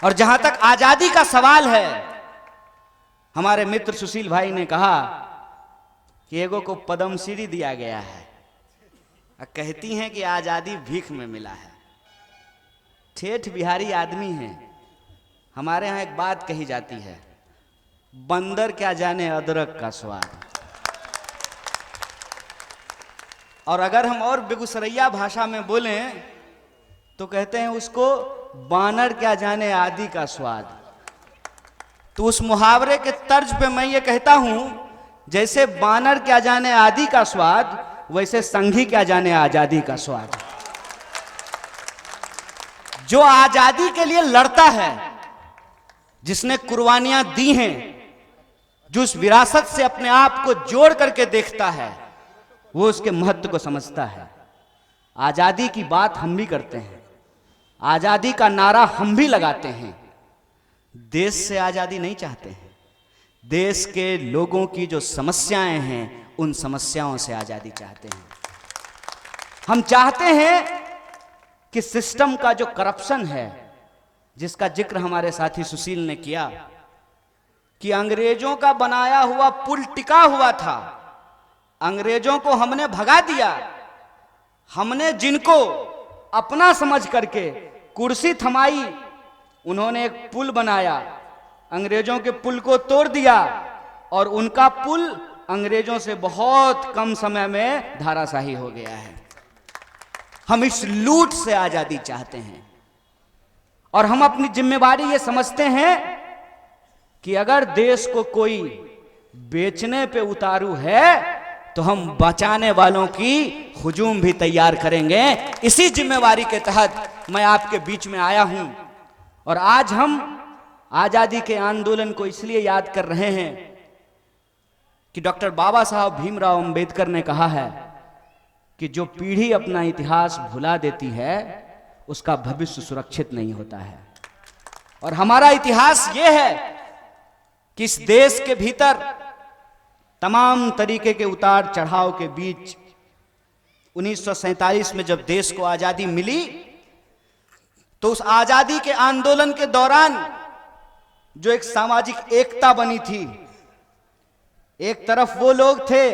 और जहां तक आजादी का सवाल है, हमारे मित्र सुशील भाई ने कहा कि एगो को पद्मश्री दिया गया है, कहती हैं कि आजादी भीख में मिला है। ठेठ बिहारी आदमी हैं। हमारे यहां एक बात कही जाती है, बंदर क्या जाने अदरक का स्वाद। और अगर हम और बेगूसरैया भाषा में बोलें तो कहते हैं उसको बानर क्या जाने आदि का स्वाद। तो उस मुहावरे के तर्ज पे मैं ये कहता हूं, जैसे बानर क्या जाने आदि का स्वाद, वैसे संघी क्या जाने आजादी का स्वाद। जो आजादी के लिए लड़ता है, जिसने कुर्बानियां दी हैं, जो उस विरासत से अपने आप को जोड़ करके देखता है, वो उसके महत्व को समझता है। आजादी की बात हम भी करते हैं, आजादी का नारा हम भी लगाते हैं। देश से आजादी नहीं चाहते हैं, देश के लोगों की जो समस्याएं हैं, उन समस्याओं से आजादी चाहते हैं। हम चाहते हैं कि सिस्टम का जो करप्शन है, जिसका जिक्र हमारे साथी सुशील ने किया, कि अंग्रेजों का बनाया हुआ पुल टिका हुआ था, अंग्रेजों को हमने भगा दिया। हमने जिनको अपना समझ करके कुर्सी थमाई, उन्होंने एक पुल बनाया, अंग्रेजों के पुल को तोड़ दिया और उनका पुल अंग्रेजों से बहुत कम समय में धराशायी हो गया है। हम इस लूट से आजादी चाहते हैं और हम अपनी जिम्मेवारी ये समझते हैं कि अगर देश को कोई बेचने पे उतारू है तो हम बचाने वालों की हुजूम भी तैयार करेंगे। इसी जिम्मेवारी के तहत मैं आपके बीच में आया हूं और आज हम आजादी के आंदोलन को इसलिए याद कर रहे हैं कि डॉक्टर बाबा साहब भीमराव अंबेडकर ने कहा है कि जो पीढ़ी अपना इतिहास भुला देती है, उसका भविष्य सुरक्षित नहीं होता है। और हमारा इतिहास यह है कि इस देश के भीतर तमाम तरीके के उतार चढ़ाव के बीच 1947 में जब देश को आजादी मिली, तो उस आजादी के आंदोलन के दौरान जो एक सामाजिक एकता बनी थी, एक तरफ वो लोग थे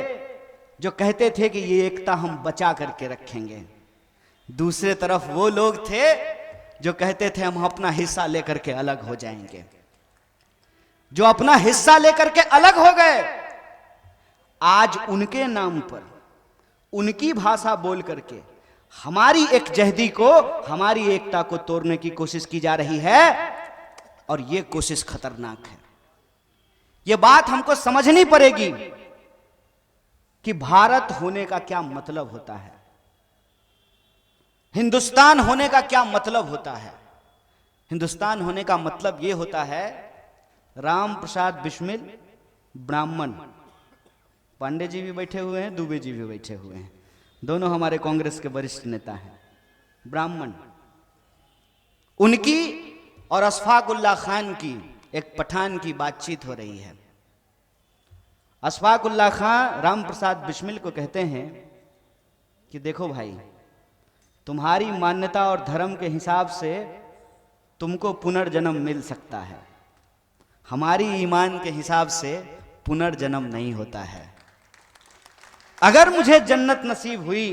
जो कहते थे कि ये एकता हम बचा करके रखेंगे, दूसरे तरफ वो लोग थे जो कहते थे हम अपना हिस्सा लेकर के अलग हो जाएंगे। जो अपना हिस्सा लेकर के अलग हो गए, आज उनके नाम पर, उनकी भाषा बोल करके हमारी एकजहदी को, हमारी एकता को तोड़ने की कोशिश की जा रही है और यह कोशिश खतरनाक है। यह बात हमको समझनी पड़ेगी कि भारत होने का क्या मतलब होता है, हिंदुस्तान होने का क्या मतलब होता है। हिंदुस्तान होने का मतलब यह होता है, राम प्रसाद बिस्मिल ब्राह्मण, पांडे जी भी बैठे हुए हैं, दुबे जी भी बैठे हुए हैं, दोनों हमारे कांग्रेस के वरिष्ठ नेता हैं, ब्राह्मण। उनकी और अशफाक उल्लाह खान की, एक पठान की बातचीत हो रही है। अशफाक उल्लाह खान राम प्रसाद बिस्मिल को कहते हैं कि देखो भाई, तुम्हारी मान्यता और धर्म के हिसाब से तुमको पुनर्जन्म मिल सकता है, हमारी ईमान के हिसाब से पुनर्जन्म नहीं होता है। अगर मुझे जन्नत नसीब हुई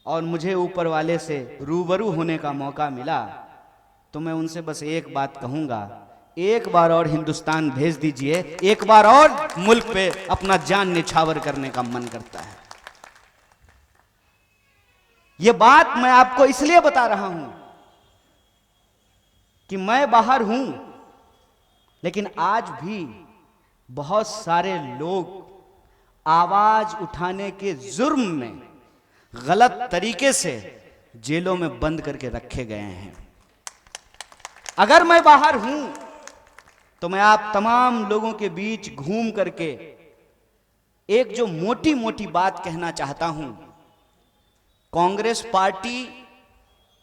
और मुझे ऊपर वाले से रूबरू होने का मौका मिला, तो मैं उनसे बस एक बात कहूंगा, एक बार और हिंदुस्तान भेज दीजिए, एक बार और मुल्क पे अपना जान निछावर करने का मन करता है। यह बात मैं आपको इसलिए बता रहा हूं कि मैं बाहर हूं, लेकिन आज भी बहुत सारे लोग आवाज उठाने के जुर्म में गलत तरीके से जेलों में बंद करके रखे गए हैं। अगर मैं बाहर हूं तो मैं आप तमाम लोगों के बीच घूम करके एक जो मोटी मोटी बात कहना चाहता हूं, कांग्रेस पार्टी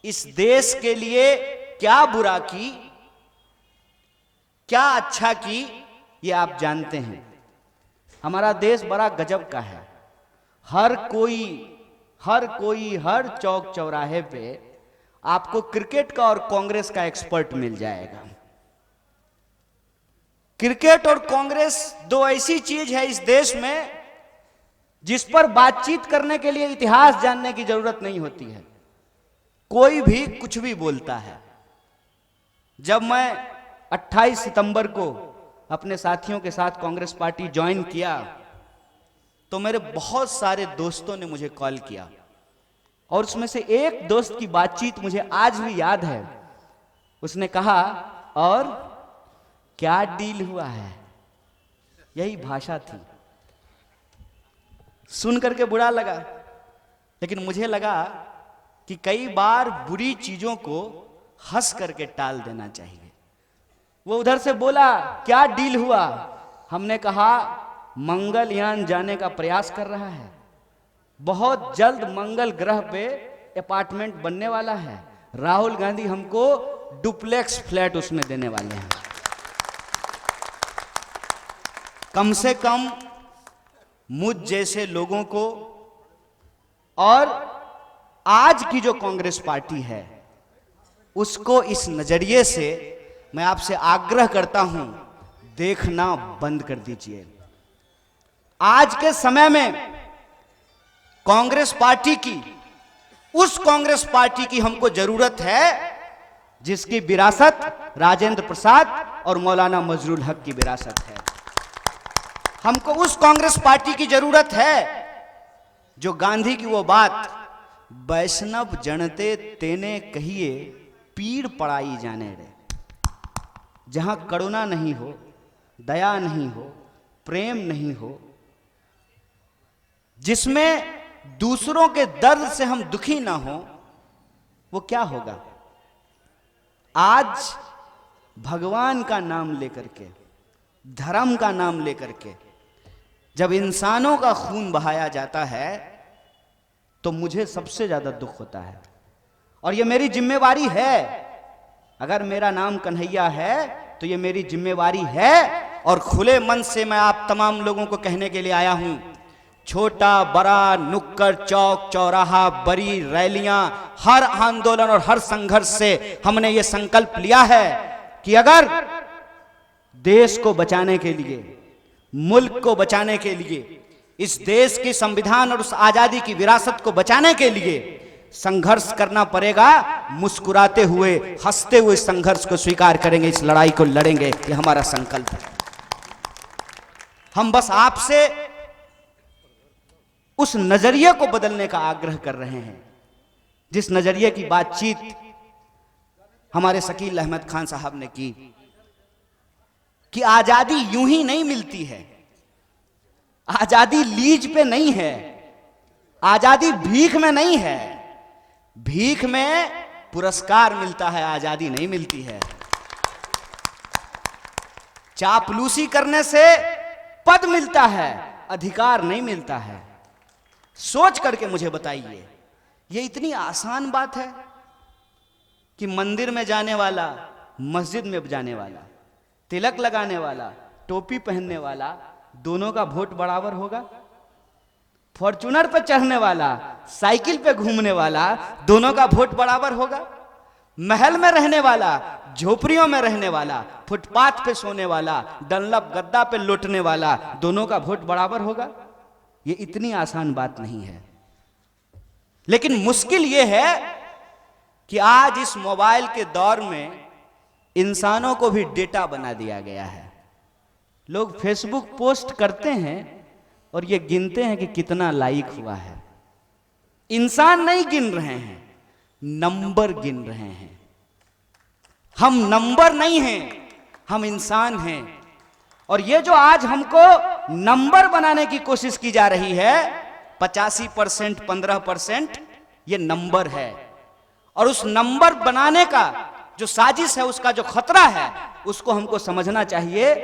इस देश के लिए क्या बुरा की, क्या अच्छा की, ये आप जानते हैं। हमारा देश बड़ा गजब का है। हर कोई हर चौक चौराहे पे आपको क्रिकेट का और कांग्रेस का एक्सपर्ट मिल जाएगा। क्रिकेट और कांग्रेस दो ऐसी चीज है इस देश में जिस पर बातचीत करने के लिए इतिहास जानने की जरूरत नहीं होती है। कोई भी कुछ भी बोलता है। जब मैं 28 सितंबर को अपने साथियों के साथ कांग्रेस पार्टी ज्वाइन किया तो मेरे बहुत सारे दोस्तों ने मुझे कॉल किया और उसमें से एक दोस्त की बातचीत मुझे आज भी याद है। उसने कहा, और क्या डील हुआ है? यही भाषा थी। सुन करके बुरा लगा, लेकिन मुझे लगा कि कई बार बुरी चीजों को हंस करके टाल देना चाहिए। वो उधर से बोला, क्या डील हुआ? हमने कहा, मंगलयान जाने का प्रयास कर रहा है, बहुत जल्द मंगल ग्रह पे अपार्टमेंट बनने वाला है, राहुल गांधी हमको डुप्लेक्स फ्लैट उसमें देने वाले हैं। कम से कम मुझ जैसे लोगों को और आज की जो कांग्रेस पार्टी है उसको इस नजरिए से मैं आपसे आग्रह करता हूं, देखना बंद कर दीजिए। आज के समय में कांग्रेस पार्टी की, उस कांग्रेस पार्टी की हमको जरूरत है जिसकी विरासत राजेंद्र प्रसाद और मौलाना मजरूल हक की विरासत है। हमको उस कांग्रेस पार्टी की जरूरत है जो गांधी की वो बात, वैष्णव जनते तेने कहिए पीड़ पड़ाई जाने रे, जहां करुणा नहीं हो, दया नहीं हो, प्रेम नहीं हो, जिसमें दूसरों के दर्द से हम दुखी ना हो, वो क्या होगा? आज भगवान का नाम लेकर के, धर्म का नाम लेकर के जब इंसानों का खून बहाया जाता है तो मुझे सबसे ज्यादा दुख होता है। और ये मेरी जिम्मेवारी है। अगर मेरा नाम कन्हैया है तो ये मेरी जिम्मेवारी है और खुले मन से मैं आप तमाम लोगों को कहने के लिए आया हूं। छोटा बड़ा, नुक्कड़ चौक चौराहा, बड़ी रैलियां, हर आंदोलन और हर संघर्ष से हमने ये संकल्प लिया है कि अगर देश को बचाने के लिए, मुल्क को बचाने के लिए, इस देश की संविधान और उस आजादी की विरासत को बचाने के लिए संघर्ष करना पड़ेगा, मुस्कुराते हुए, हंसते हुए इस संघर्ष को स्वीकार करेंगे, इस लड़ाई को लड़ेंगे। ये हमारा संकल्प है। हम बस आपसे उस नजरिए को बदलने का आग्रह कर रहे हैं जिस नजरिए की बातचीत हमारे शकील अहमद खान साहब ने की कि आजादी यूं ही नहीं मिलती है, आजादी लीज पे नहीं है, आजादी भीख में नहीं है, भीख में पुरस्कार मिलता है, आजादी नहीं मिलती है। चापलूसी करने से पद मिलता है, अधिकार नहीं मिलता है। सोच करके मुझे बताइए, ये इतनी आसान बात है कि मंदिर में जाने वाला, मस्जिद में जाने वाला, तिलक लगाने वाला, टोपी पहनने वाला, दोनों का वोट बराबर होगा? फॉर्च्यूनर पर चढ़ने वाला, साइकिल पे घूमने वाला, दोनों का वोट बराबर होगा? महल में रहने वाला, झोपड़ियों में रहने वाला, फुटपाथ पे सोने वाला, डनलप गद्दा पे लौटने वाला, दोनों का वोट बराबर होगा? ये इतनी आसान बात नहीं है। लेकिन मुश्किल ये है कि आज इस मोबाइल के दौर में इंसानों को भी डेटा बना दिया गया है। लोग फेसबुक पोस्ट करते हैं और ये गिनते हैं कि कितना लाइक हुआ है। इंसान नहीं गिन रहे हैं, नंबर गिन रहे हैं। हम नंबर नहीं हैं, हम इंसान हैं। और ये जो आज हमको नंबर बनाने की कोशिश की जा रही है, 85%, 15%, ये नंबर है। और उस नंबर बनाने का जो साजिश है, उसका जो खतरा है, उसको हमको समझना चाहिए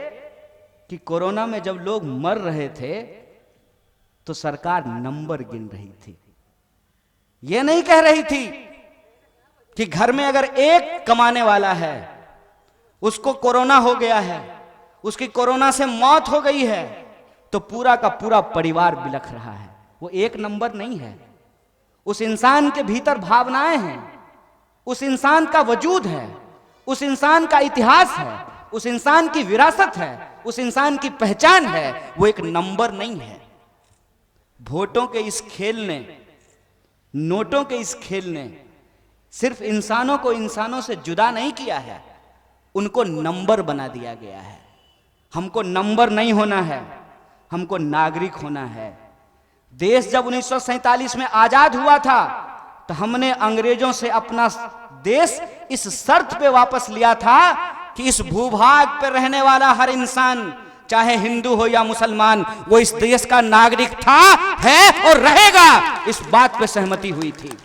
कि कोरोना में जब लोग मर रहे थे तो सरकार नंबर गिन रही थी। यह नहीं कह रही थी कि घर में अगर एक कमाने वाला है, उसको कोरोना हो गया है, उसकी कोरोना से मौत हो गई है, तो पूरा का पूरा परिवार बिलख रहा है। वो एक नंबर नहीं है। उस इंसान के भीतर भावनाएं हैं, उस इंसान का वजूद है, उस इंसान का इतिहास है, उस इंसान की विरासत है, उस इंसान की पहचान है, वो एक नंबर नहीं है। वोटों के इस खेल ने, नोटों के इस खेल ने सिर्फ इंसानों को इंसानों से जुदा नहीं किया है, उनको नंबर बना दिया गया है। हमको नंबर नहीं होना है, हमको नागरिक होना है। देश जब 1947 में आजाद हुआ था तो हमने अंग्रेजों से अपना देश इस शर्त पे वापस लिया था कि इस भूभाग पर रहने वाला हर इंसान, चाहे हिंदू हो या मुसलमान, वो इस देश का नागरिक था, है और रहेगा। इस बात पे सहमति हुई थी।